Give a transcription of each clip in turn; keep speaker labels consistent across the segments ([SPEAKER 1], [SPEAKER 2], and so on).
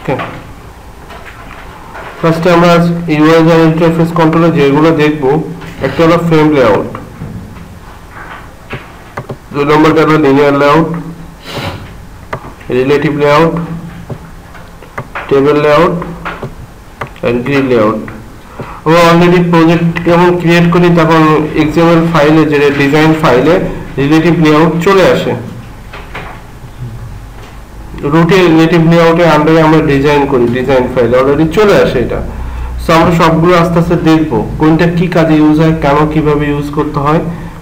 [SPEAKER 1] ওকে, ফার্স্টে আমরা UI interface কন্ট্রোলে যেগুলো দেখবো, একটা হলো ফ্রেম লেআউট, 2 নম্বরটা হলো linear layout, relative layout, table layout and grid layout. আমরা অলরেডি প্রজেক্ট যখন ক্রিয়েট করি তখন এক্সএমএল ফাইলে, যে ডিজাইন ফাইলে রিলেটিভ লেআউট চলে আসে, রুটে রিলেটিভ লেআউটের আন্ডারে আমরা ডিজাইন করি, ডিজাইন ফাইলে অলরেডি চলে আসে এটা। সো আমরা সবগুলো আস্তে আস্তে দেখবো কোনটা কি কাজে ইউজ হয়, কেন কিভাবে ইউজ করতে হয়,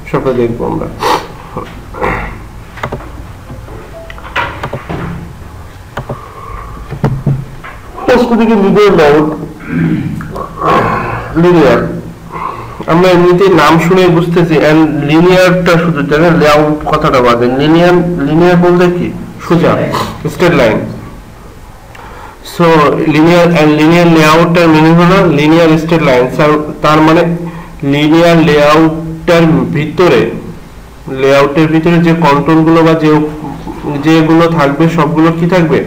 [SPEAKER 1] সবটা দেখবো আমরা। লিনিয়ার আমরা এমনিতে নাম শুনে বুঝতেছি, লিনিয়ারটা শুধু জানেন, লেআউট কথাটা বাদে লিনিয়ার, লিনিয়ার বলতে কি সোজা straight line. So linear and linear লেআউটের মিনিং হলো লিনিয়ার স্ট্রেট লাইন। তার মানে লিনিয়ার লেআউটের ভিতরে, লেআউটের ভিতরে যে কন্ট্রোলগুলো বা যেগুলো থাকবে সবগুলো কি থাকবে,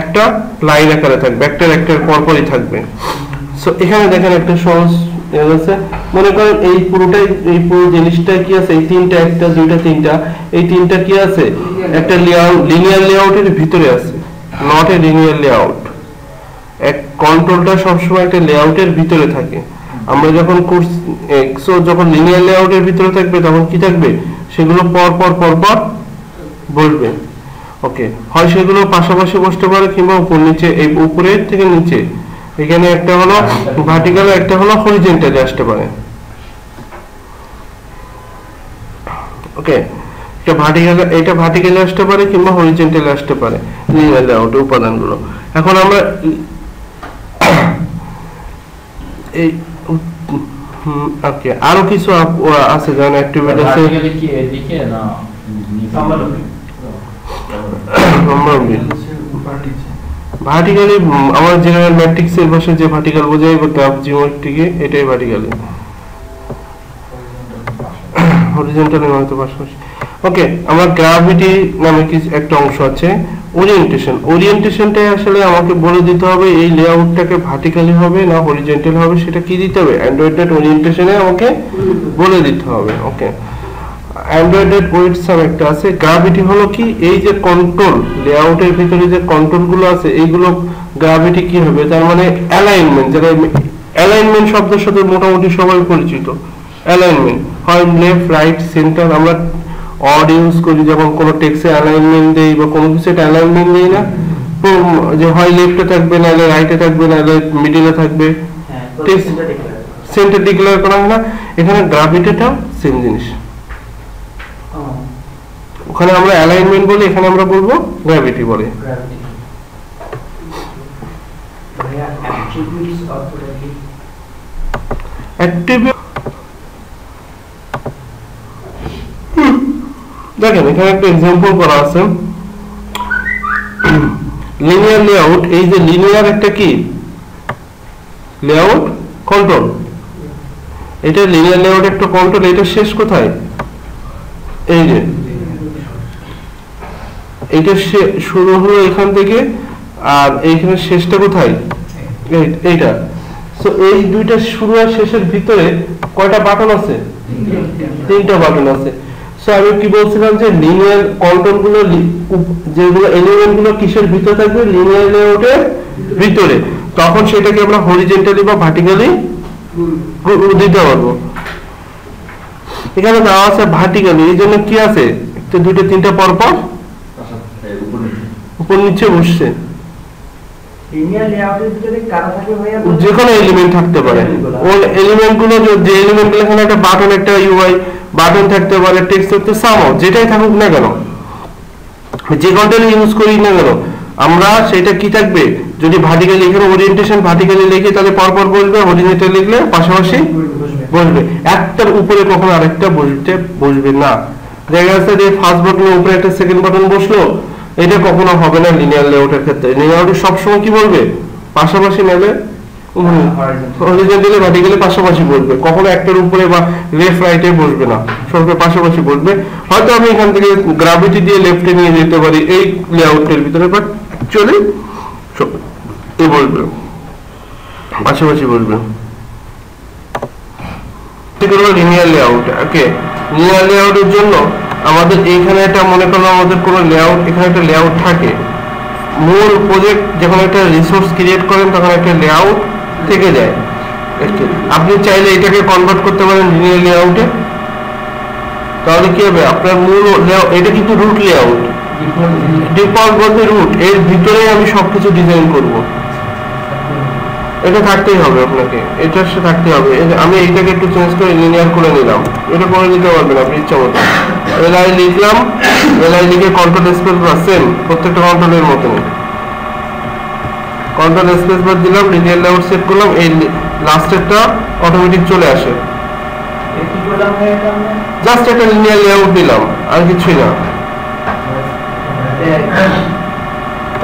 [SPEAKER 1] একটা লাইন আকারে থাকবে, একটার পরপরই থাকবে। সো এখানে দেখেন একটা সহজ আছে, মনে করেন এই পুরোটাই, এই পুরো জিনিসটা কি আছে, এই তিনটা, একটা দুইটা তিনটা, এই তিনটা কি আছে, একটা লিনিয়ার লেআউটের ভিতরে আছে, নট এ লিনিয়ার লেআউট। এক কন্ট্রোলটা সবসময় একটা লেআউটের ভিতরে থাকে। আমরা যখন কোর্স যখন লিনিয়ার লেআউটের ভিতরে থাকবে তখন কি থাকবে, সেগুলো পর পর বসবে। ওকে, হয় সেগুলো পাশাপাশি বসতে পারে কিংবা উপর নিচে, এই উপরের থেকে নিচে, এখানে একটা হলো ভার্টিক্যাল, একটা হলো হরিজন্টালি আসতে পারে। ওকে, এটা ভার্টিক্যাল, এটা ভার্টিক্যালি আসতে পারে কিংবা হরিজন্টালি আসতে পারে লিনিয়ার লেআউটের উপাদানগুলো। এখন আমরা এই ওকে আরো কিছু আছে, যেমন অ্যাক্টিভিটি আছে, ভার্টিক্যালি আমার জেনারেল ম্যাট্রিক্সের ভাষায় যে ভার্টিক্যাল বোঝাই, গ্রাফ জিওমেট্রিকে এটাই ভার্টিক্যালি, হরিজন্টালি হয়তো পাশাপাশি। ওকে, আমার গ্রাভিটি নামে কি একটা অংশ আছে, ওরিয়েন্টেশন। ওরিয়েন্টেশনটাই আসলে আমাকে বলে দিতে হবে এই লেআউটটাকে ভার্টিক্যালি হবে না হরিজন্টাল হবে, সেটা কি দিতে হবে, অ্যান্ড্রয়েড ওরিয়েন্টেশনে আমাকে বলে দিতে হবে। ওকে, অ্যান্ড্রয়েড ওয়েট সাম একটা আছে। গ্রাভিটি হলো কি, এই যে কন্ট্রোল, লেআউটের ভিতরে যে কন্ট্রোলগুলো আছে এইগুলো গ্রাভিটি কি হবে, তার মানে অ্যালাইনমেন্ট, যেটা অ্যালাইনমেন্ট শব্দের সাথে মোটামুটি সবাই পরিচিত। অ্যালাইনমেন্ট হয় লেফট রাইট সেন্টার, আমরা অড ইউজ করি যখন কোনো টেক্সটে অ্যালাইনমেন্ট দেই বা কোনো কিছু অ্যালাইনমেন্ট দেই না, যে হয় লেফটে থাকবে না হলে রাইটে থাকবে না হলে মিডলে থাকবে, সেন্টার ডিক্লেয়ার করা হয় না। এখানে গ্রাভিটিটাও সেম জিনিস, ওখানে আমরা অ্যালাইনমেন্ট বলি, এখানে আমরা বলবো গ্র্যাভিটি বলে। দেখেন এখানে একটা এক্সাম্পল করা আছে, লিনিয়ার লেআউট। এই যে লিনিয়ার একটা কি লেআউট কন্ট্রোল, এটা লিনিয়ার লেআউট একটা কন্ট্রোল, এটা শেষ কোথায়, এই যে এইটা শুরু হলো এখান থেকে, আর এইখানে শেষটা কোথায়, এইটা। সো এই দুইটা শুরু আর শেষের ভিতরে কয়টা বাটন আছে, 3টা বাটন আছে। সো আমি কি বলছিলাম যে লিনিয়ার কন্ট্রোল গুলো, যেগুলো এলিমেন্ট গুলো কিসের ভিতরে থাকবে, লিনিয়ার লেআউটের ভিতরে, তখন সেটাকে আমরা হরিজন্টালি বা ভার্টিক্যালি দিতে পারবো। এখানে দেওয়া আছে ভার্টিক্যালি, এই জন্য কি আছে, দুইটা তিনটা পরপর উপর নিচে বসছে। যে কোনো এলিমেন্ট থাকতে পারে, ওই এলিমেন্ট গুলো, যে এলিমেন্ট গুলো, এখানে একটা বাটন, একটা ইউআই বাটন থাকতে পারে, টেক্সট থাকতে, সামও যেটাই থাকুক না কেন, যে কন্টেন্ট ইউজ করি না কেন, আমরা সেটা কি থাকবে, যদি ভার্টিক্যালি এখানে ওরিয়েন্টেশন ভার্টিক্যালি লিখি তাহলে পরপর বসবে, হরিজন্টালি লিখলে পাশাপাশি বসবে, একটার উপরে কখনো আরেকটা বসবে না। দেখা যাচ্ছে যে ফার্স্ট বাটনের উপরে একটা সেকেন্ড বাটন বসলো, এটা কখনো হবে না লিনিয়ার লেআউটের ক্ষেত্রে। লিনিয়ার সবসময় কি বলবে, পাশাপাশি নেবে, হরিজন্টালি ভার্টিক্যালি পাশাপাশি বসবে, কখনো একটার উপরে বা লেফট রাইটে বসবে না, সবসময় পাশাপাশি বসবে। হয়তো আমি এখান থেকে গ্রাভিটি দিয়ে লেফটে নিয়ে যেতে পারি এই লেআউটের ভিতরে, বাট অ্যাকচুয়ালি এ বলবে, পাশাপাশি বলবে। Linear layout. ওকে, লিনিয়ার লেআউটের জন্য আমাদের এইখানে একটা মনে করলাম আমাদের কোনো লেআউট, এখানে একটা লেআউট থাকে। মূল প্রজেক্ট যখন একটা রিসোর্স ক্রিয়েট করেন তখন একটা লেআউট থেকে যায়। আপনি চাইলে এটাকে কনভার্ট করতে পারেন লিনিয়ার লেআউটে। তাহলে কি হবে, আপনার মূল লেআউট, এটা কিন্তু রুট লেআউট, ডিফল্ট বলতে রুট, এর ভিতরে আমি সবকিছু ডিজাইন করব। এটা থাকতেই হবে আপনাকে, এটার সাথে থাকতে হবে। আমি এইটাকে একটু চেঞ্জ করে লিনিয়ার করে নিলাম, এটা করে নিতে পারবেন আপনি ইচ্ছা মতো। এলআই লিখলাম, এলআই লিখে কন্ট্রোল স্পেস বার, সেম প্রত্যেকটা কন্ট্রোলের মতন কন্ট্রোল স্পেস বার দিলাম, লিনিয়ার লেআউট সেট করলাম, এই লাস্টেরটা অটোমেটিক চলে আসে। জাস্ট একটা লিনিয়ার লেআউট দিলাম, আর কিছুই না।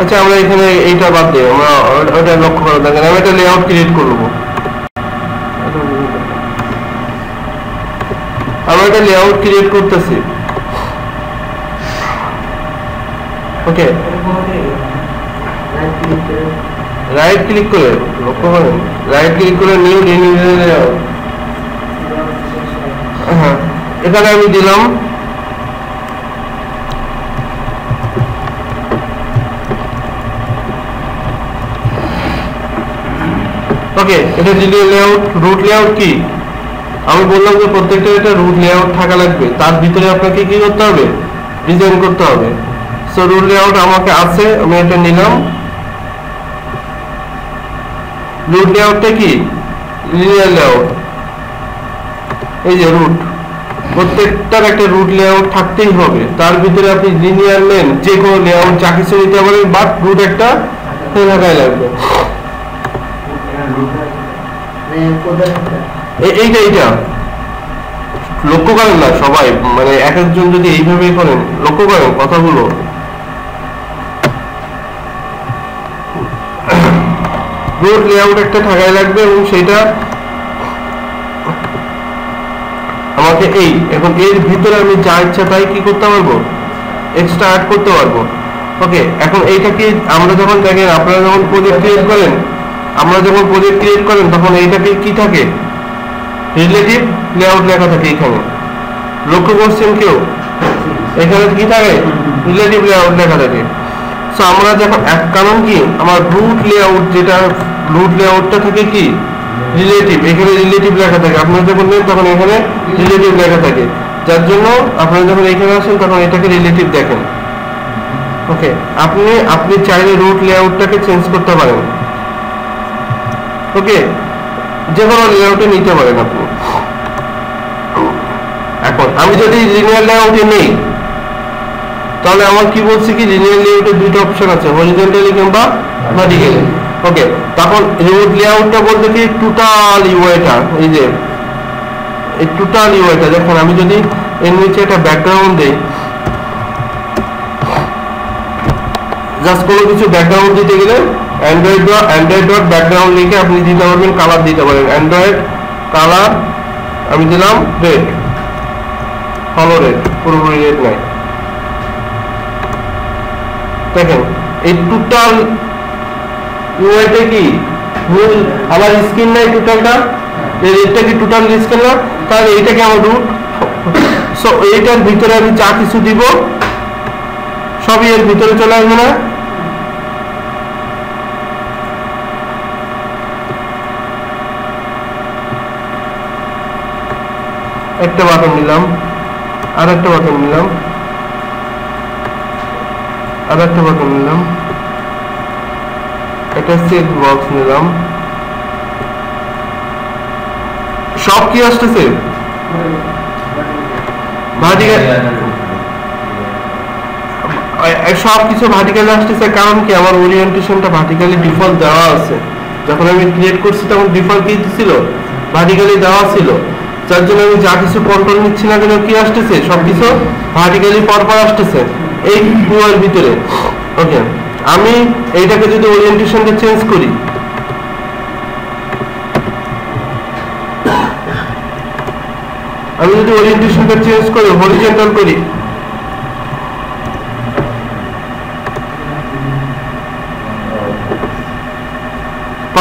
[SPEAKER 1] আচ্ছা, আমরা এখানে এইটা বাদ দিই, আমরা ওটা লক্ষ্য করা দরকার। আমি একটা লেআউট ক্রিয়েট করব, আমরা একটা লেআউট ক্রিয়েট করতেছি। ওকে, রাইট ক্লিক করে, লক্ষ্য করেন, রাইট ক্লিক করে নিউ লিনিয়ার লেআউট। হ্যাঁ, এখানে আমি দিলাম ওকে, এটা লিনিয়ার লেআউট। রুট লেআউট কি, আমি বললাম যে প্রত্যেকটা একটা রুট লেআউট থাকা লাগবে, তার ভিতরে আপনাকে কি করতে হবে, ডিজাইন করতে হবে। সো রুট লেআউট আমাকে আছে, আমি এটা নিলাম। রুট লেআউটটা কি, লিনিয়ার লেআউট। এই যে রুট, প্রত্যেকটার একটা রুট লেআউট থাকতেই হবে, তার ভিতরে আপনি লিনিয়ার নেন, যে কোনো লেআউট যা কিছু নিতে পারেন, বাট রুট একটা থাকাই লাগবে। এইটা এইটা লক্ষ্য করেন না সবাই, মানে এক একজন যদি এইভাবেই করেন, লক্ষ্য করেন কথাগুলো। রুট লেআউট একটা থাকাই লাগবে, এবং সেটা আমাকে এই, এখন এর ভিতরে আমি যা ইচ্ছা তাই কি করতে পারবো, এক্সট্রা অ্যাড করতে পারবো। ওকে, এখন এইটা কি, আমরা যখন দেখেন, আপনারা যখন প্রজেক্ট ক্রিয়েট করেন, তখন এইটাকে কি থাকে, রিলেটিভ লেআউট লেখা থাকে এখানে। লক্ষ্য করছেন কেউ, এখানে কি থাকে, রিলেটিভ লেআউট লেখা থাকে। সো আমরা যখন কারণ কি, আমার রুট লেআউট, যেটা রুট লেআউটটা থাকে কি রিলেটিভ, এখানে রিলেটিভ লেখা থাকে। আপনারা যখন নেন তখন এখানে রিলেটিভ লেখা থাকে, যার জন্য আপনারা যখন এখানে আসেন তখন এটাকে রিলেটিভ দেখেন। ওকে, আপনি চাইলে রুট লেআউটটাকে চেঞ্জ করতে পারেন। ওকে, যে কোনো লেআউটে নিতে পারেন আপনি। এখন আমি যদি লিনিয়ার লেআউটে নেই, তাহলে আমার কি বলছে কি, লিনিয়ার লেআউটে দুটো অপশন আছে, হরিজন্টালি কিংবা ভার্টিক্যালি। ওকে, তখন রুট লেআউটটা বলতে কি, টোটাল ইউআইটা, এই যে এই টোটাল ইউআইটা, দেখেন আমি যদি এর নিচে একটা ব্যাকগ্রাউন্ড দেই, জাস্ট কোনো কিছু ব্যাকগ্রাউন্ড দিতে গেলে অ্যান্ড্রয়েড ডট ব্যাকগ্রাউন্ড লিখে আপনি দিতে পারবেন, কালার দিতে পারেন। অ্যান্ড্রয়েড কালার আমি দিলাম রেড, হলো রেড, পুরোপুরি রেড নাই। দেখেন এই টোটাল ইউআইটা কি, মূল আমার স্ক্রিন নাই, টোটালটা এটা কি টোটাল স্ক্রিন না, তাহলে এইটাকে আমার রুট। সো এইটার ভিতরে আমি যা কিছু দিব সবই এর ভিতরে চলে আসবে না। একটা বাটন নিলাম, আর একটা বাটন নিলাম, আর একটা বাটন নিলাম, একটা সেট বক্স নিলাম, সব কি আসতেছে ভার্টিক্যাল, সব কিছু ভার্টিক্যালি আসতেছে। কারণ কি, আমার ওরিয়েন্টেশনটা ভার্টিক্যালি ডিফল্ট দেওয়া আছে। যখন আমি ক্রিয়েট করছি তখন ডিফল্ট কি ছিল, ভার্টিক্যালি দেওয়া ছিল, যার জন্য আমি যা কিছু কন্ট্রোল নিচ্ছি না কেন কি আসতেছে, সবকিছু ভার্টিক্যালি পরপর আসতেছে এই পুরোর ভিতরে। ওকে, আমি এইটাকে যদি ওরিয়েন্টেশনটা চেঞ্জ করি, আমি যদি ওরিয়েন্টেশনটা চেঞ্জ করে হরিজন্টাল করি,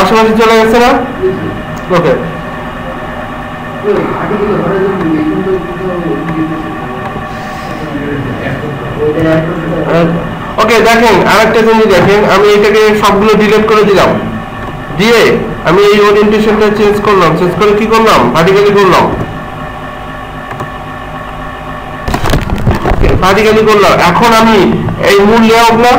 [SPEAKER 1] পাশাপাশি চলে গেছে না? ওকে ওকে দেখেন আরেকটা জিনিস দেখেন, আমি এটাকে সবগুলো ডিলিট করে দিলাম, দিয়ে আমি এই ওরিয়েন্টেশনটা চেঞ্জ করলাম, চেঞ্জ করে কি করলাম, ভার্টিক্যালি করলাম, ভার্টিক্যালি করলাম। এখন আমি এই মূল লেআউটটা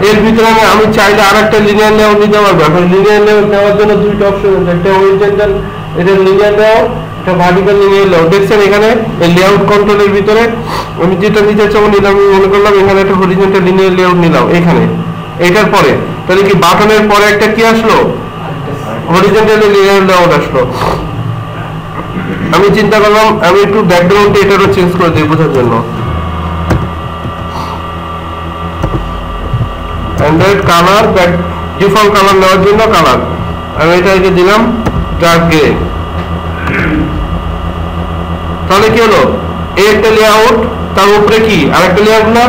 [SPEAKER 1] এর ভিতরে আমি চাইলে আরেকটা লিনিয়ার লেআউট নিতে পারবো। এখন লিনিয়ার লেআউট নেওয়ার জন্য দুইটা অপশন আছে, একটা হরিজন্টাল, এটা লিনিয়ার লেআউট, এটা ভার্টিক্যাল লিনিয়ার লেআউট। দেখছেন এখানে এই লেআউট কন্ট্রোলের ভিতরে আমি যেটা নিতে চাবো নিলাম, আমি মনে করলাম এখানে একটা হরিজন্টাল লিনিয়ার লেআউট নিলাম এখানে। এটার পরে তাহলে কি বাটনের পরে একটা কি আসলো, হরিজন্টাল লিনিয়ার লেআউট আসলো। আমি চিন্তা করলাম আমি একটু ব্যাকগ্রাউন্ড এটারও চেঞ্জ করে দিই বোঝার জন্য। অ্যান্ড্রয়েড কালার ডিফল্ট কালার নেওয়ার জন্য কালার আমি এটাকে দিলাম ডার্ক গ্রে। তাহলে কি হলো, এই একটা লেআউট, তার উপরে কি আরেকটা লেআউট না,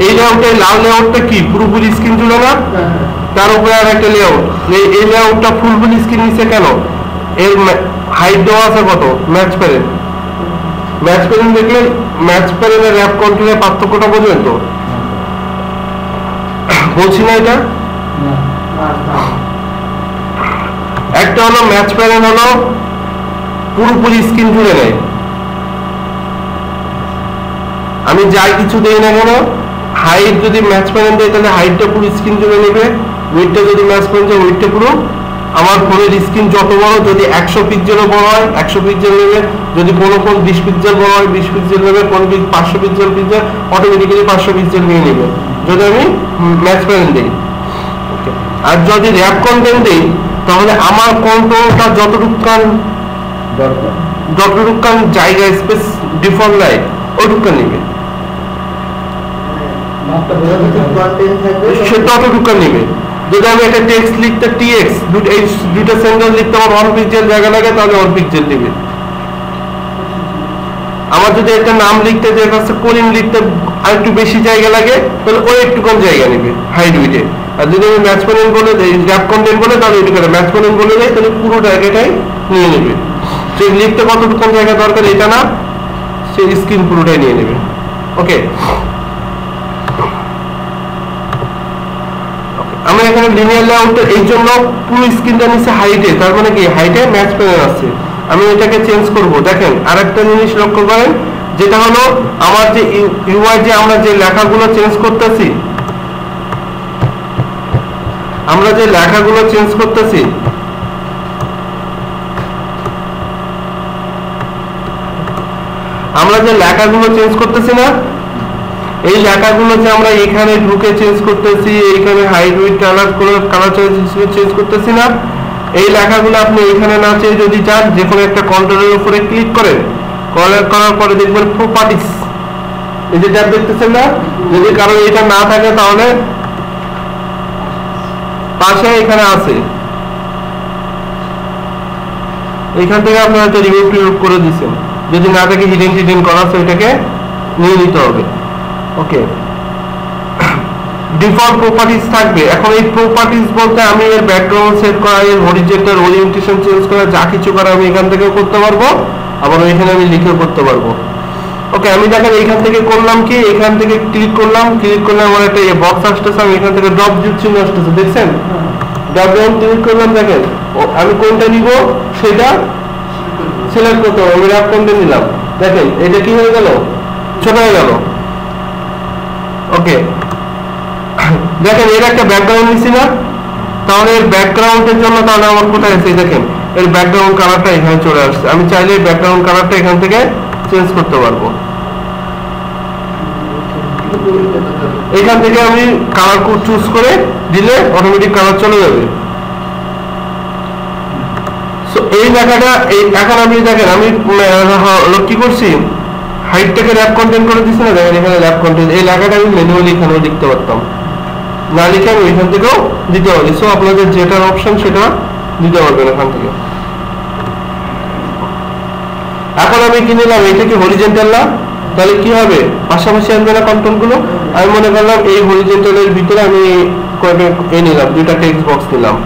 [SPEAKER 1] এই লেআউটের লাল লেআউটটা কি পুরোপুরি স্ক্রিন জুড়ে না, তার উপরে আরেকটা লেআউট। এই লেআউটটা ফুলফুল স্ক্রিন নিচ্ছে কেন, এর হাইট দেওয়া আছে কত, ম্যাচ প্যারেন্ট। ম্যাচ প্যারেন্ট দেখলে ম্যাচ প্যারেন্টের র্যাপ কন্ট্রোলের পার্থক্যটা বোঝেন তো, বলছি না এটা। একটা হলো ম্যাচ প্যারেন্ট হলো পুরোপুরি স্ক্রিন জুড়ে নেয়, আমি যাই কিছু দেই না কেন, হাইট যদি ম্যাচ প্যারেন্ট দেয় তাহলে হাইটটা পুরো স্ক্রিন জুড়ে নেবে, উইডথটা যদি ম্যাচ প্যারেন্ট দেয় উইডথটা পুরো আমার ফোনের স্ক্রিন যত বড়, যদি 100 পিক্সেলও বড় হয় 100 পিক্সেল নেবে, যদি কোনো ফোন 20 পিক্সেল বড় হয় 20 পিক্সেল নেবে, কোন 500 পিক্সেল অটোমেটিক্যালি 500 পিক্সেল নিয়ে নেবে যদি আমি ম্যাচ প্যারেন্ট দিই। আর যদি র্যাপ কন্টেন্ট দিই তাহলে আমার কন্ট্রোলটা যতটুকান জায়গা স্পেস ডিফল্ট নাই ওটুকান নেবে, সে ততটুকান নেবে। যদি আমি একটা টেক্সট লিখতে টিএক্স দুইটা সেন্টেন্স লিখতে আমার 1 পিক্সেল জায়গা লাগে তাহলে 1 পিক্সেল নেবে। আমার যদি একটা নাম লিখতে যে কোডিং লিখতে আর একটু বেশি জায়গা লাগে তাহলে ওই একটুখানি জায়গা নেবে হাইট উইডে। আর যদি আমি ম্যাচ কন্টেন্ট বলে দেই, র্যাপ কন্টেন্ট বলে তাহলে একটু করে ম্যাচ কন্টেন্ট বলে দেয় তাহলে পুরো জায়গাটাই নিয়ে নেবে। সে লিখতে কতটুকু জায়গা দরকার এটা না, সে স্ক্রিন পুরোটাই নিয়ে নেবে। ওকে, আমরা এখানে লিনিয়ার লেআউট এই জন্য পুরো স্ক্রিনটা নিচে হাইটে, তার মানে কি হাইটে ম্যাচ প্যানেল আছে। আমি এটাকে চেঞ্জ করব। দেখেন আরেকটা জিনিস লক্ষ্য করেন, যেটা হলো আমার যে ইউআই যে আমরা যে লেখাগুলো চেঞ্জ করতেছি, আমরা যে লেখাগুলো চেঞ্জ করতেছি না, এই লেখাগুলো যে আমরা এখানে ঢুকে চেঞ্জ করতেছি, এইখানে হাইট উইডথ কালার চেঞ্জ করতেছি না, এই লেখাগুলো আপনি এখানে না চেয়ে যদি চান যে কোনো একটা কন্ট্রোলের উপরে ক্লিক করেন, করার পরে দেখবেন প্রপার্টিজ, এই যে ট্যাব দেখতেছেন না, যদি কারো এটা না থাকে তাহলে পাশে এখানে আছে, এখান থেকে আপনারা এটা রিমুভ করে দিচ্ছেন। যদি না থাকে হিডেন করা আছে এটাকে নিয়ে নিতে হবে। ওকে, ডিফল্ট প্রপার্টিজ থাকবে। এখন এই প্রপার্টিজ বলতে আমি এর ব্যাকগ্রাউন্ড সেট করা, এর হরিজন্টাল ওরিয়েন্টেশন চেঞ্জ করা, যা কিছু করা আমি এখান থেকে করতে পারবো, আবার এখানে আমি লিখে করতে পারবো। ওকে, আমি দেখেন এখান থেকে করলাম কি, এখান থেকে ক্লিক করলাম আমার একটা বক্স আসতেছে, আমি এখান থেকে ড্রপ চিহ্ন আসতেছে, দেখছেন ড্রপ ডাউন ক্লিক করলাম। দেখেন আমি কোনটা নিব সেটা সিলেক্ট করতে হবে, আমি র্যাপ কন্টেন্ট নিলাম। দেখেন এটা কি হয়ে গেল, ছোট হয়ে গেল। ওকে, দেখেন এর একটা ব্যাকগ্রাউন্ড নিছি না, তাহলে এর ব্যাকগ্রাউন্ডের জন্য তাহলে আমার কোথায় আছে, দেখেন এর ব্যাকগ্রাউন্ড কালারটা এখানে চলে আসছে। আমি চাইলে ব্যাকগ্রাউন্ড কালারটা এখান থেকে চেঞ্জ করতে পারবো। এখান থেকে আমি কালার কোড চুজ করে দিলে অটোমেটিক কালার চলে যাবে। সো এই লেখাটা এখন আমি দেখেন আমি কি করছি, হাইটটাকে র্যাপ কন্টেন্ট করে দিচ্ছি না, দেখেন এখানে র্যাপ কন্টেন্ট, এই লেখাটা আমি ম্যানুয়ালি এখানেও লিখতে পারতাম, না লিখে আমি এখান থেকেও দিতে পারি। সো আপনাদের যেটার অপশন সেটা দিতে পারবেন এখান থেকে। এখন আমি কি নিলাম, এটা কি হরিজন্টাল না, তাহলে কি হবে পাশাপাশি আসবে না কন্ট্রোল গুলো। আমি মনে করলাম এই হরিজন্টালের ভিতরে আমি নিলাম দুইটা টেক্সট বক্স নিলাম,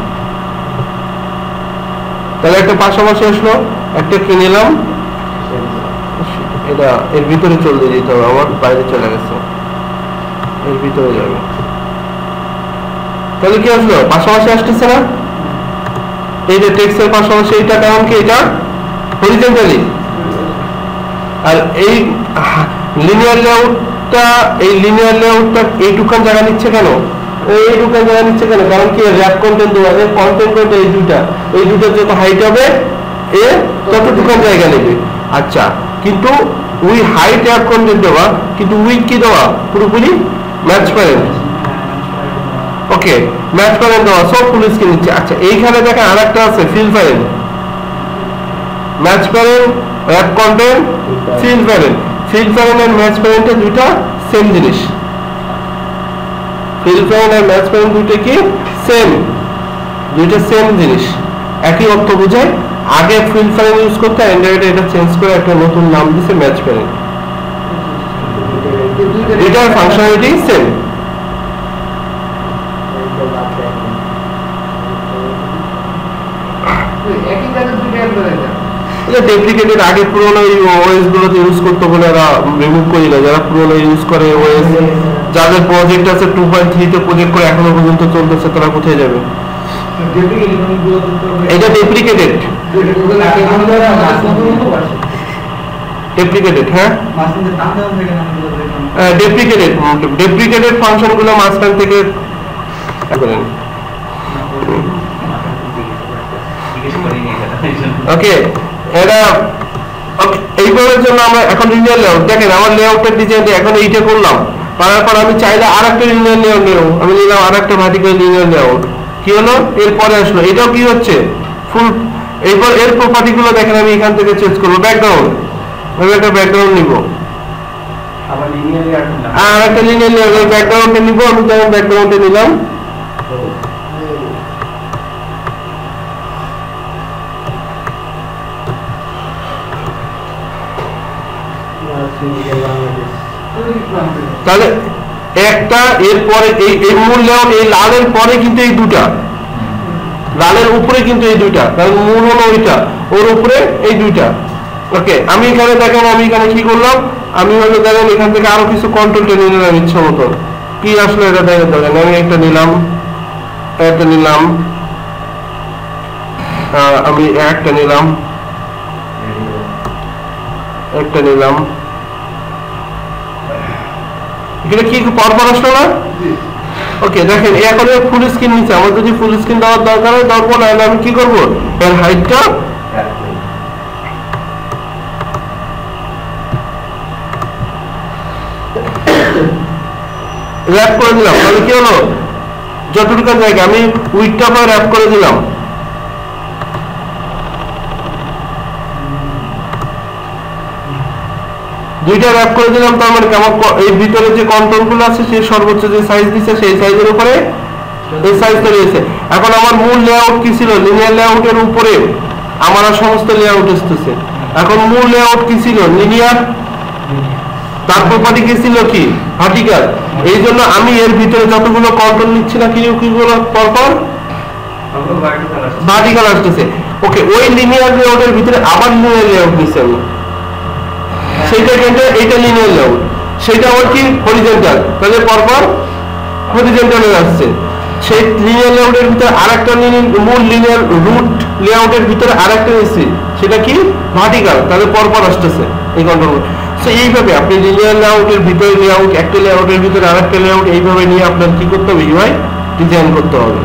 [SPEAKER 1] তাহলে একটা পাশাপাশি আসলো, একটা কি নিলাম, এটা এর ভিতরে চলে যেতে হবে, আমার বাইরে চলে গেছে, এর ভিতরে যাবে। তাহলে কি আসলো, পাশাপাশি আসতেছে না, এই যে টেক্সটের পাশাপাশি এটা, কারণ কি এটা হরিজন্টালি। আর এই লিনিয়ার লেআউটটা, এই লিনিয়ার লেআউটটা এইটুকান জায়গা নিচ্ছে কেন, এইটুকান জায়গা নিচ্ছে কেন, কারণ কি র‍্যাপ কন্টেন্ট দেওয়া আছে, কন্টেন্ট করতে এই দুইটার যত হাইট হবে এ ততটুকান জায়গা নেবে। আচ্ছা, কিন্তু উই হাইট র‍্যাপ কন্টেন্ট দেওয়া, কিন্তু উইথ কি দেওয়া, পুরোপুরি ম্যাচ প্যারেন্ট। ওকে, ম্যাচ প্যারেন্ট দেওয়া, সব ফুল স্ক্রিন নিচ্ছে। আচ্ছা, এইখানে দেখেন আরেকটা আছে fill parent, match parent, wrap content, fill parent. Fill parent আর ম্যাচ প্যারেন্ট দুইটা সেম জিনিস। ফিল প্যারেন্ট আর ম্যাচ প্যারেন্ট দুইটা কি সেম, দুইটা সেম জিনিস, একই অর্থ বোঝায়। আগে ফিল প্যারেন্ট ইউজ করতে, অ্যান্ড্রয়েডে এটা চেঞ্জ করে একটা নতুন নাম দিয়েছে ম্যাচ প্যারেন্ট। দুইটার ফাংশনালিটি সেম। এটা ডেপ্লিকেটেড, আগে পুরোনো ওএস গুলোতে ইউজ করতে বলে এরা রিমুভ করে দেয়। যারা পুরোনো ইউজ করে ওএস, যাদের প্রজেক্ট আছে 2.3 তে প্রজেক্ট করে এখনো পর্যন্ত চলতেছে, তারা কোথায় যাবে? এটা ডেপ্লিকেটেড, ডেপ্লিকেটেড, হ্যাঁ ডেপ্লিকেটেড, ডেপ্লিকেটেড ফাংশনগুলো মাঝখান থেকে করেন। ওকে, এটা এইবারের জন্য আমরা এখন লিনিয়ার লেআউট দেখেন, আমার লেআউটের ডিজাইন এখন এইটা করলাম, করার পর আমি চাইলে আরেকটা লিনিয়ার লেআউট নেব, আমি নিলাম আরেকটা ভার্টিক্যাল লিনিয়ার লেআউট। কি হলো, এরপরে আসলো এটাও কি হচ্ছে ফুল। এরপর এর প্রপার্টি গুলো দেখেন, আমি এখান থেকে চেঞ্জ করবো, ব্যাকগ্রাউন্ড, আমি একটা ব্যাকগ্রাউন্ড নিব,
[SPEAKER 2] আবার লিনিয়ার লেআউট নিলাম,
[SPEAKER 1] আর একটা লিনিয়ার লেআউট ব্যাকগ্রাউন্ডে নিব। আমি যেমন ব্যাকগ্রাউন্ডে নিলাম, তাহলে একটা এরপরে এই মূল লেআউট, এই লালের পরে কিন্তু এই দুটা, লালের উপরে কিন্তু এই দুইটা, কারণ মূল হলো ওইটা, ওর উপরে এই দুইটা। ওকে, আমি এখানে দেখেন, আমি এখানে কি করলাম, আমি হয়তো দেখেন এখান থেকে আরো কিছু কন্ট্রোল টেনে নিলাম ইচ্ছা মতো। কি আসলে এটা দেখেন, আমি একটা নিলাম, একটা নিলাম, আমি একটা নিলাম, একটা নিলাম, এটা কি পরপর আসলো না? ওকে, দেখেন এখন ফুল স্ক্রিন নিচ্ছে, আমার যদি ফুল স্ক্রিন দেওয়ার দরকার হয় দেবো, নাহলে আমি কি করবো, এর হাইটটা র‍্যাপ করে দিলাম। তাহলে কি হলো, যতটুকু জায়গা আমি উইডটা পর র‍্যাপ করে দিলাম, দুইটা র‍্যাপ করে দিলাম। তার মানে আমার এই ভিতরে যে কন্ট্রোল গুলো আছে, সেই সর্বোচ্চ যে সাইজ দিচ্ছে সেই সাইজের উপরে এই সাইজটা রয়েছে। এখন আমার মূল লেআউট কি ছিল, লিনিয়ার লেআউটের উপরে আমার সমস্ত লেআউট আসতেছে। এখন মূল লেআউট কি ছিল, লিনিয়ার, তার প্রপার্টি কি ছিল কি, ভার্টিক্যাল। এই জন্য আমি এর ভিতরে যতগুলো কন্ট্রোল নিচ্ছি না, কিগুলো পরপর ভার্টিক্যাল আসতেছে। ওকে, ওই লিনিয়ার লেআউটের ভিতরে আবার লিনিয়ার লেআউট নিচ্ছি আমি, সেইটা কিন্তু এইটা লিনিয়ার লেআউট, সেটা আবার কি হরিজন্টাল, তাহলে পরপর হরিজন্টালে আসছে। সেই লিনিয়ার লেআউটের ভিতরে আরেকটা মূল লিনিয়ার রুট লেআউটের ভিতরে আরেকটা নিচ্ছি, সেটা কি ভার্টিক্যাল, তাহলে পরপর আসতেছে এই কন্ট্রোল। সো এইভাবে আপনি লিনিয়ার লেআউটের ভিতরে লেআউট, একটা লেআউটের ভিতরে আরেকটা লেআউট, এইভাবে নিয়ে আপনার কি করতে হবে, ইউআই ডিজাইন করতে হবে।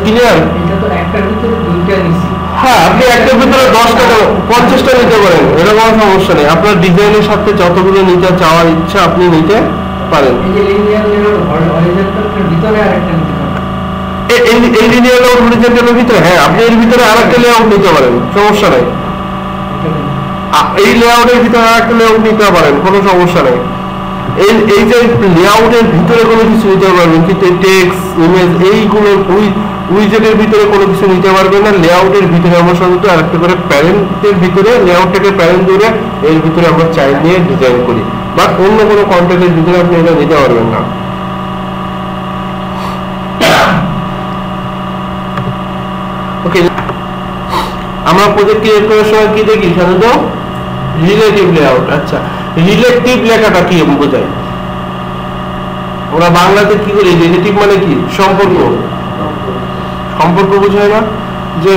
[SPEAKER 1] ক্লিয়ার?
[SPEAKER 2] এটা তো একটার ভিতরে দুইটা নিছি,
[SPEAKER 1] হ্যাঁ, আপনি একটার ভিতরে 10টা 50টা নিতে পারেন, এটা কোনো সমস্যা নেই। আপনার ডিজাইনের সাথে যতগুলো নিতে চাওয়ার ইচ্ছা আপনি নিতে পারেন।
[SPEAKER 2] এই যে লিনিয়ার লেআউট হরিজন্টালের ভিতরে আরেকটা নিতে পারেন,
[SPEAKER 1] এই লিনিয়ার লেআউট হরিজন্টালের ভিতরে, হ্যাঁ আপনি এর ভিতরে আরেকটা লেআউট নিতে পারেন, সমস্যা নেই। এই লেআউটের ভিতরে আরেকটা লেআউট নিতে পারেন, কোনো সমস্যা নেই। এই যে লেআউটের ভিতরে কোনো কিছু নিতে পারবেন, কিন্তু টেক্সট, ইমেজ, এইগুলো উইজেটের ভিতরে কোনো কিছু নিতে পারবেন না। লেআউটের ভিতরে আমরা সাধারণত আরেকটা করে প্যারেন্টের ভিতরে, লেআউটটাকে প্যারেন্ট ধরে এর ভিতরে আমরা চাইল্ড নিয়ে ডিজাইন করি, বা অন্য কোনো কন্টেন্টের ভিতরে আপনি এটা নিতে পারবেন না। ওকে, আমরা প্রজেক্ট ক্রিয়েট করার সময় কি দেখি সাধারণত রিলেটিভ লেআউট। আচ্ছা, রিলেটিভ লেখাটা কি বোঝায়? ওরা বাংলাতে কি করি, রিলেটিভ মানে কি সম্পর্ক, সম্পর্ক বোঝায় না? যে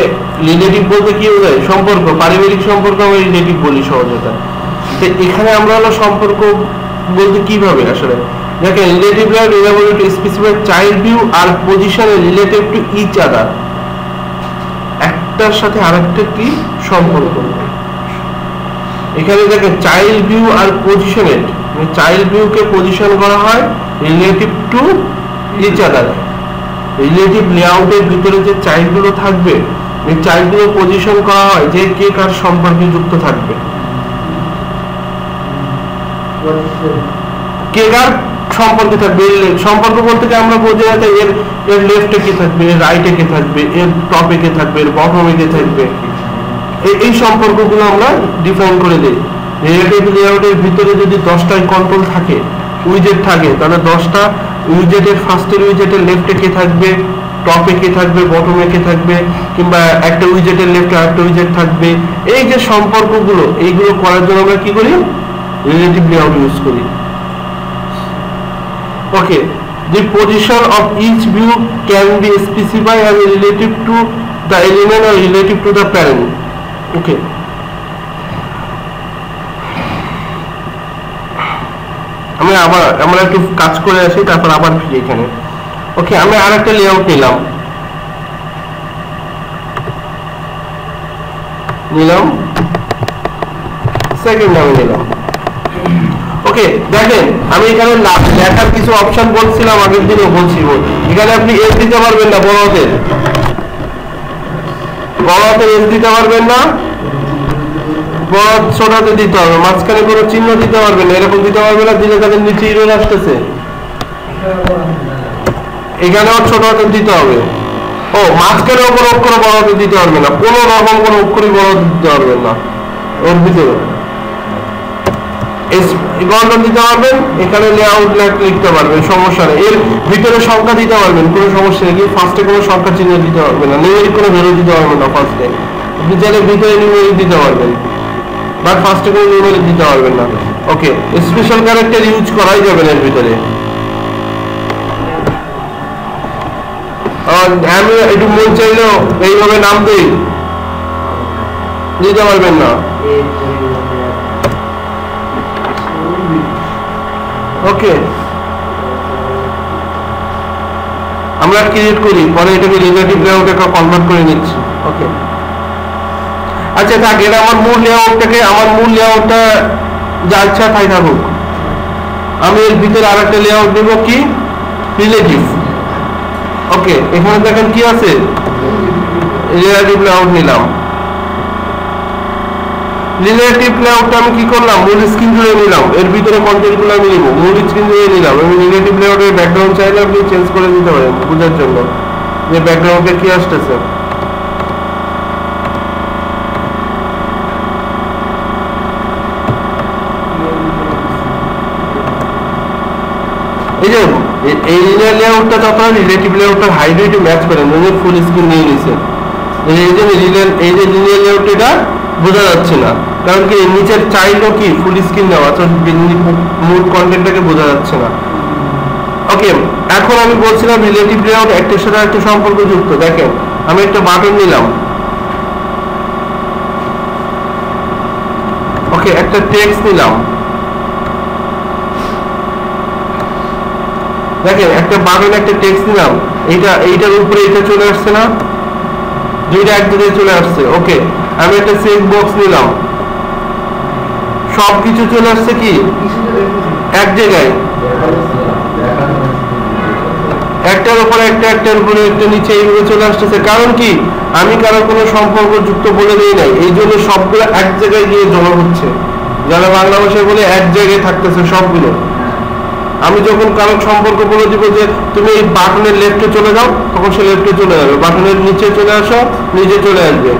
[SPEAKER 1] রিলেটিভ বলতে কি বোঝায়? সম্পর্ক, পারিবারিক সম্পর্ক আমরা রিলেটিভ বলি সহজতা। তো এখানে আমরা হলো সম্পর্ক বলতে কিভাবে আসলে দেখেন, relative layout is able to specify child view আর position relative to each other, একটার সাথে আরেকটা কি সম্পর্ক। এখানে দেখেন চাইল্ড ভিউ আর পজিশনের, চাইল্ড ভিউকে পজিশন করা হয় relative to each other. Relative লেআউটের ভিতরে যে চাইল্ড গুলো থাকবে, এই চাইল্ড গুলো পজিশন করা হয় যে কে কার সম্পর্কে যুক্ত থাকবে, কে কার সম্পর্কে থাকবে। সম্পর্ক বলতে কি আমরা বোঝা যাচ্ছে এর এর লেফটে কে থাকবে, এর রাইটে কে থাকবে, এর টপে কে থাকবে, এর বটমে কে থাকবে, এই সম্পর্কগুলো আমরা ডিফাইন করে দিই। রিলেটিভ লেআউটের ভিতরে যদি 10টা কন্ট্রোল থাকে, উইজেট থাকে, তাহলে 10টা উইজেটের ফার্স্টের উইজেটের লেফটে কে থাকবে, টপে কে থাকবে, বটমে কে থাকবে, কিংবা একটা উইজেটের লেফটে আরেকটা উইজেট থাকবে। এই যে সম্পর্কগুলো, এইগুলো করার জন্য আমরা কি করি? রিলেটিভ লেআউট ইউজ করি। ওকে, the position of each view can be specified as relative to the element or relative to the parent. Okay, আমরা একটু কাজ করে আসি, তারপর আবার ফিরে এখানে। ওকে, আমি আরেকটা লেআউট নিলাম সেকেন্ড নামে নিলাম। ওকে, দেখেন আমি এখানে লেখার কিছু অপশন বলছিলাম, আগের দিনও বলছি। এখানে আপনি এস দিতে পারবেন না, বড় হাতের এস দিতে পারবেন না, বড় ছোট হাতে দিতে হবে, মাঝখানে কোনো চিহ্ন দিতে পারবেন না, এরকম দিতে পারবে না, দিলে তাদের নিচে ইরোর আসতেছে। এখানেও ছোট হাতে দিতে হবে। ও, মাঝখানেও কোনো অক্ষর বড় হাতে দিতে পারবে না, কোনো রকম কোনো অক্ষরই বড় হাতে দিতে পারবেন না। ওর ভিতরে গঠন দিতে পারবেন, এখানে লেআউট লিখতে পারবেন, সমস্যা নেই। এর ভিতরে সংখ্যা দিতে পারবেন, কোনো সমস্যা নেই। ফার্স্টে কোনো সংখ্যা চিহ্ন দিতে পারবেন না, নিউমেরিক কোনো ভ্যালু দিতে পারবেন না ফার্স্টে। আপনি চাইলে ভিতরে নিউমেরিক দিতে পারবেন, বাট ফার্স্টে কোনো নিউমেরিক দিতে পারবেন না। ওকে, স্পেশাল ক্যারেক্টার ইউজ করাই যাবে না এর ভিতরে। আমি একটু মন চাইলেও এইভাবে নাম দিতে পারবেন না। ওকে, আমরা ক্রিয়েট করি, পরে এটাকে রিলেটিভ লেআউটে কনভার্ট করে নিচ্ছি। ওকে, আচ্ছা থাক, এটা আমার মূল লেআউটটা যা ইচ্ছা তাই থাকুক। আমি এর ভিতরে আরেকটা লেআউট দেব, কি রিলেটিভ। ওকে, এখানে দেখেন কি আছে, রিলেটিভ লেআউট নিলাম। রিলেটিভ লেআউটটা আমি কি করলাম, মূল স্ক্রিন জুড়ে নিলাম, এর ভিতরে কন্টেন্ট গুলো আমি নিব, মূল স্ক্রিন জুড়ে নিলাম। আমি রিলেটিভ লেআউটের ব্যাকগ্রাউন্ড চাইলে আপনি চেঞ্জ করে দিতে পারেন বোঝার জন্য যে ব্যাকগ্রাউন্ডে কি আসতেছে। এই যে এই লিনিয়ার লেআউটটা যত রিলেটিভ লেআউটের হাইড্রেটে ম্যাচ করেন, মানে ফুল স্ক্রিন নিয়ে নিছে। এই যে লিনিয়ার লেআউট এটা বোঝা যাচ্ছে না, কারণ কি নিচের চাইল্ডও কি ফুল স্ক্রিন নেওয়া, মূল কন্টেন্টটাকে বোঝা যাচ্ছে না। ওকে, এখন আমি বলছিলাম রিলেটিভ লেআউট একটার সাথে একটা সম্পর্ক যুক্ত। দেখেন আমি একটা বাটন নিলাম, ওকে, একটা টেক্সট নিলাম, দেখেন একটা বাটন একটা টেক্সট নিলাম, এইটার উপরে এটা চলে আসছে না, দুইটা এক জায়গায় চলে আসছে। ওকে, আমি একটা চেক বক্স নিলাম, সবকিছু চলে আসছে কি এক জায়গায়, একটার উপরে একটার উপরে একটা নিচে এইভাবে চলে আসতেছে। কারণ কি আমি কারো কোনো সম্পর্ক যুক্ত বলে দিই নাই, এই জন্য সবগুলো এক জায়গায় গিয়ে জমা হচ্ছে, যারা বাংলা ভাষায় বলে এক জায়গায় থাকতেছে সবগুলো। আমি যখন কারো সম্পর্ক বলে দিব যে তুমি এই বাটনের লেফটে চলে যাও, তখন সে লেফটে চলে যাবে, বাটনের নিচে চলে আসো, নিচে চলে আসবে।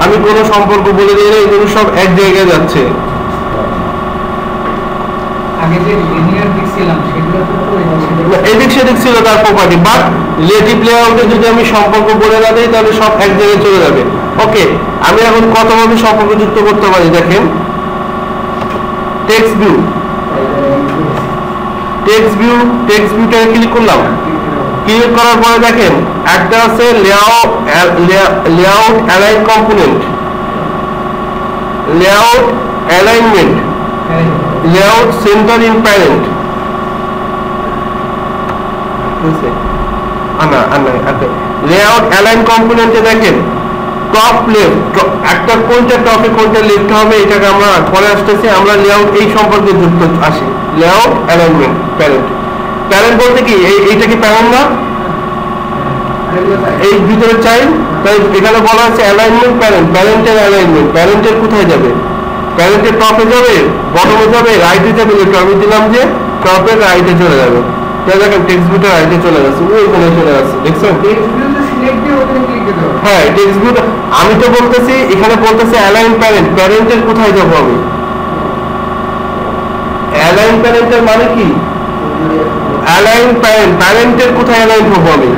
[SPEAKER 1] আমি কোনো সম্পর্ক বলে দিই না, এগুলো সব এক জায়গায় যাচ্ছে।
[SPEAKER 2] আগে যে লিনিয়ার দেখছিলাম সেগুলো তো
[SPEAKER 1] এদিক সেদিক ছিল তার প্রপার্টি, বাট রিলেটিভ লেআউটে যদি আমি সম্পর্ক বলে না দিই তাহলে সব এক জায়গায় চলে যাবে। ওকে, আমি এখন কতভাবে সম্পর্ক যুক্ত করতে পারি দেখেন। টেক্সট ভিউ, টেক্সট ভিউটা ক্লিক করলাম। ক্লিক করার পরে দেখেন একটা আছে layout align component, layout alignment, layout center in parent. Layout align কম্পোনেন্টে দেখেন টপ লেফট, একটা কোনটা টপে কোনটা লেফট হবে এটাকে আমরা পরে আসতেছি। আমরা লেআউট এই সম্পর্কে যুক্ত আসি। লেআউট অ্যালাইনমেন্ট প্যারেন্ট, প্যারেন্ট বলতে কি এইটা কি প্যারেন্ট না, এই ভিতরে চাইল্ড, তাই এখানে বলা আছে অ্যালাইনমেন্ট প্যারেন্ট, প্যারেন্টের অ্যালাইনমেন্ট, প্যারেন্টের কোথায় যাবে, প্যারেন্টের টপে যাবে, বটমে যাবে, রাইটে যাবে। আমি দিলাম যে টপের রাইটে চলে যাবে। দেখেন টেক্সট ভিউটা রাইটে চলে গেছে, ওইখানে চলে গেছে, দেখছেন? হ্যাঁ, টেক্সট ভিউটা আমি তো বলতেছি, এখানে বলতেছে অ্যালাইন প্যারেন্ট, প্যারেন্টের কোথায় যাবো আমি? অ্যালাইন প্যারেন্টের মানে কি? অ্যালাইন প্যারেন্ট, প্যারেন্টের কোথায় অ্যালাইন হবো আমি?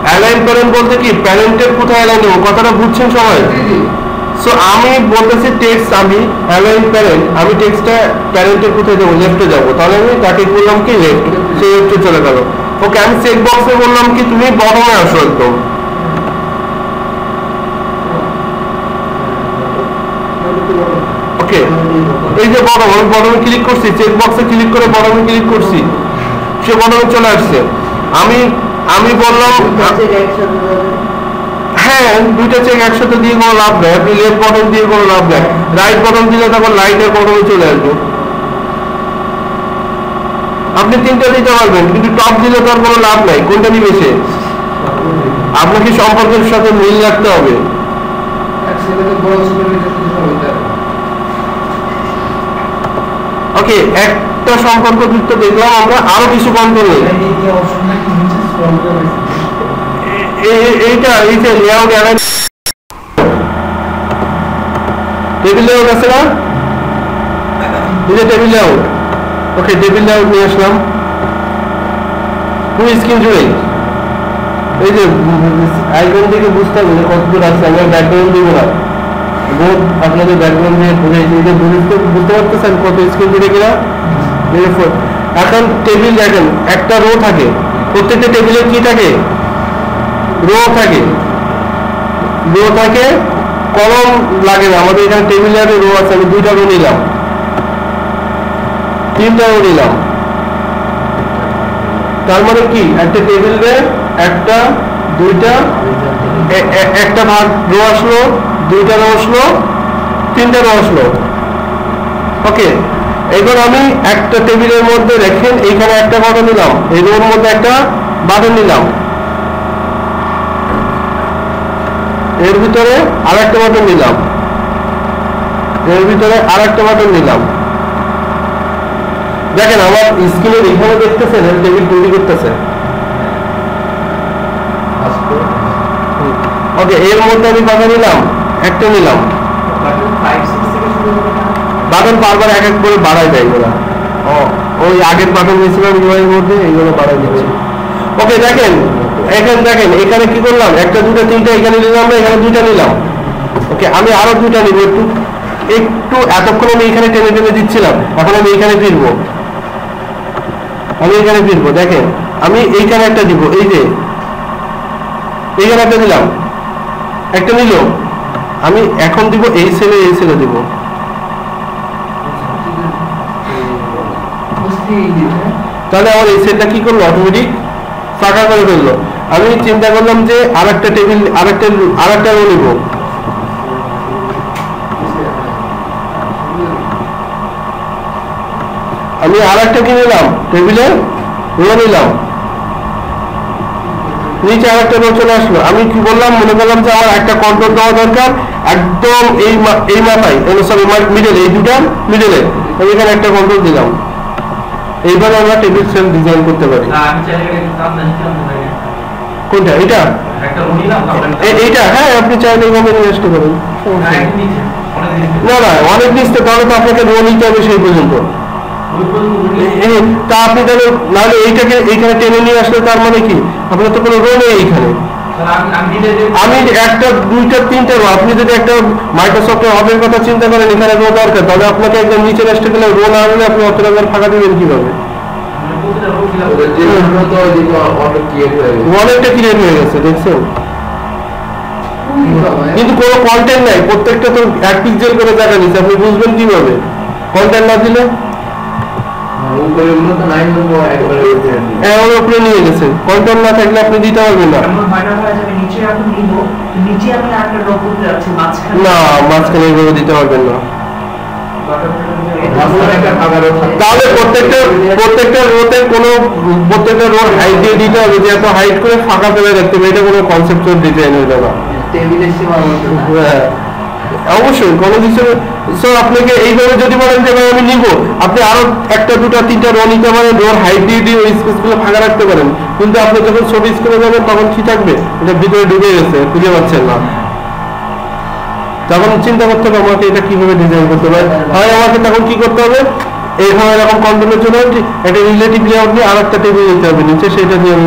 [SPEAKER 1] অ্যালাইন প্যারেন্ট বলতে কি প্যারেন্টের কোথায় অ্যালাইন হবো, কথাটা বুঝছেন সবাই? সো আমি বলতেছি টেক্সট, আমি অ্যালাইন প্যারেন্ট, আমি টেক্সটটা প্যারেন্টের কোথায় যাবো? লেফটে যাবো। তাহলে আমি তাকে বললাম কি লেফট, সে লেফটে চলে গেল। ওকে, আমি চেক বক্সে বললাম কি তুমি বটমে আসো একদম। ওকে, এই যে বটম, আমি বটমে ক্লিক করছি, চেক বক্সে ক্লিক করে বটমে ক্লিক করছি, সে বটমে চলে আসছে। আমি বললাম হ্যাঁ, দুইটা চেক একসাথে দিয়ে কোনো লাভ নেই। আপনি লেফট বটম দিয়ে কোনো লাভ নেই, রাইট বটম দিলে তখন রাইটের বটমে চলে আসবে। আপনি তিনটা দিতে পারবেন, কিন্তু টপ দিলে তার কোনো লাভ নাই। কোনটা নিবে সে? আপনাকে সম্পর্কের সাথে মিল রাখতে হবে। ওকে, একটা সম্পর্ক যুক্ত দেখলাম আমরা, আরো কিছু কন্ট্রোল নেই। এইটা এই যে লেআউট অ্যালাইন টেবিল লেআউট আছে না, এই যে টেবিল লেআউট। ওকে, টেবিল লেআউট নিয়ে আসলাম পুরো স্ক্রিন জুড়ে। এই যে আইকন থেকে বুঝতে হবে কতদূর আছে। আমি ব্যাকগ্রাউন্ড দিব না, আপনাদের ব্যাকগ্রাউন্ড দিয়ে বুঝেছি, যে বুঝতে পারতেছেন কত স্ক্রিন জুড়ে কিনা। এখন টেবিল দেখেন, একটা রো থাকে, প্রত্যেকটা টেবিলে কি থাকে? রো থাকে, রো থাকে, কলম লাগে না। আমাদের এখানে টেবিলের রো আছে, আমি দুইটা রো নিলাম, তিনটা রো নিলাম। তার মানে কি একটা টেবিলে একটা দুইটা একটা ভাগ রো আসলো, দুইটা রো আসলো, তিনটা রো আসলো। ওকে, এবার আমি একটা টেবিলের মধ্যে দেখেন এইখানে একটা বাটন নিলাম, এই রোর মধ্যে একটা বাটন নিলাম, এর ভিতরে আর একটা বাটন নিলাম, এর ভিতরে আর একটা বাটন নিলাম। দেখেন আমার স্ক্রিনের এখানে দেখতেছেন টেবিল তৈরি করতেছে। ওকে, এর মধ্যে আমি বাটন নিলাম, একটা নিলাম। বাটন বারবার এক এক করে বাড়াই দেয় এগুলো। ওই আগের বাটন নিয়েছিলাম এর মধ্যে, এইগুলো বাড়াই দিচ্ছি। ওকে, দেখেন এখানে, দেখেন এখানে কি করলাম, একটা দুটো তিনটা এখানে নিলাম, এখানে দুইটা নিলাম। ওকে, আমি আরো দুইটা নিব। একটু একটু এতক্ষণ আমি এখানে টেনে টেনে দিচ্ছিলাম, এখন আমি এইখানে ফিরবো, আমি এখানে ফিরবো। দেখেন আমি এইখানে একটা দিব, এই যে এইখানে একটা দিলাম, একটা নিল, আমি এখন দিব এই সেলে দিব। তাহলে আমার এই সেলটা কি করলো, অটোমেটিক ফাঁকা করে ফেললো। আমি চিন্তা করলাম যে আরেকটা টেবিল, আরেকটা রো নিব। আমি আরেকটা কি নিলাম, টেবিলে রো নিলাম, নিচে আরেকটা রো চলে আসলো। আমি কি বললাম, মনে করলাম যে আমার একটা কন্ট্রোল দেওয়া দরকার একদম এই মাথায়, সরি মিডল, এই দুটার মিডলে আমি এখানে একটা কন্ট্রোল দিলাম। এইভাবে আমরা টেবিল সেল ডিজাইন করতে পারি। কোনটা? এটা এইটা? হ্যাঁ, আপনি চাইলে এইভাবে নিয়ে আসতে পারেন। না না, অনেক নিচে, তাহলে তো আপনাকে রো নিতে হবে সেই পর্যন্ত। তা আপনি তাহলে নাহলে এইটাকে এইখানে টেনে নিয়ে আসলে তার মানে কি আপনার তো কোনো রো নেই এইখানে। আমি একটা দুইটা তিনটা রো, আপনি যদি একটা মাইক্রোসফটের হবের কথা চিন্তা করেন এখানে রো দরকার, তাহলে আপনাকে একদম নিচে আসতে গেলে রো না হলে আপনি অত টাকার ফাঁকা দিবেন কিভাবে? অনেকটা ক্লিয়ার হয়ে গেছে দেখছেন, কিন্তু কোনো কন্টেন্ট নাই, প্রত্যেকটা তো 1 পিক্সেল করে জায়গা নিচ্ছে, আপনি বুঝবেন কিভাবে কন্টেন্ট না দিলে? উপরে নিয়ে গেছেন, কন্টেন্ট না থাকলে আপনি দিতে পারবেন না। না মাঝখানে এইভাবে দিতে পারবেন না, তাহলে প্রত্যেকটা রোতে কোনো প্রত্যেকটা রোড হাইট দিয়ে দিতে হবে, যে এত হাইট করে ফাঁকা ফেলে রাখতে হবে, এটা কোনো কনসেপ্ট ডিজাইন হয়ে যাবে। হ্যাঁ অবশ্যই কোনো কিছু আপনাকে এইভাবে যদি বলেন যে আমি নিবো, আপনি আরো একটা দুটা তিনটা রো নিতে পারেন, রোর হাইট দিয়ে দিয়ে ওই স্পেস গুলো ফাঁকা রাখতে পারেন, কিন্তু আপনি যখন ছবি স্ক্রিনে যাবেন তখন কি থাকবে, এটা ভিতরে ঢুকে গেছে খুঁজে পাচ্ছেন না, তখন চিন্তা করতে হবে আমাকে এটা কিভাবে ডিজাইন করতে হবে। হয় আমাকে তখন কি করতে হবে, এইভাবে এরকম কন্ট্রোলের জন্য একটা রিলেটিভ লেআউট নিয়ে আর একটা টেবিল নিতে হবে নিচে, সেটা দিয়ে আমি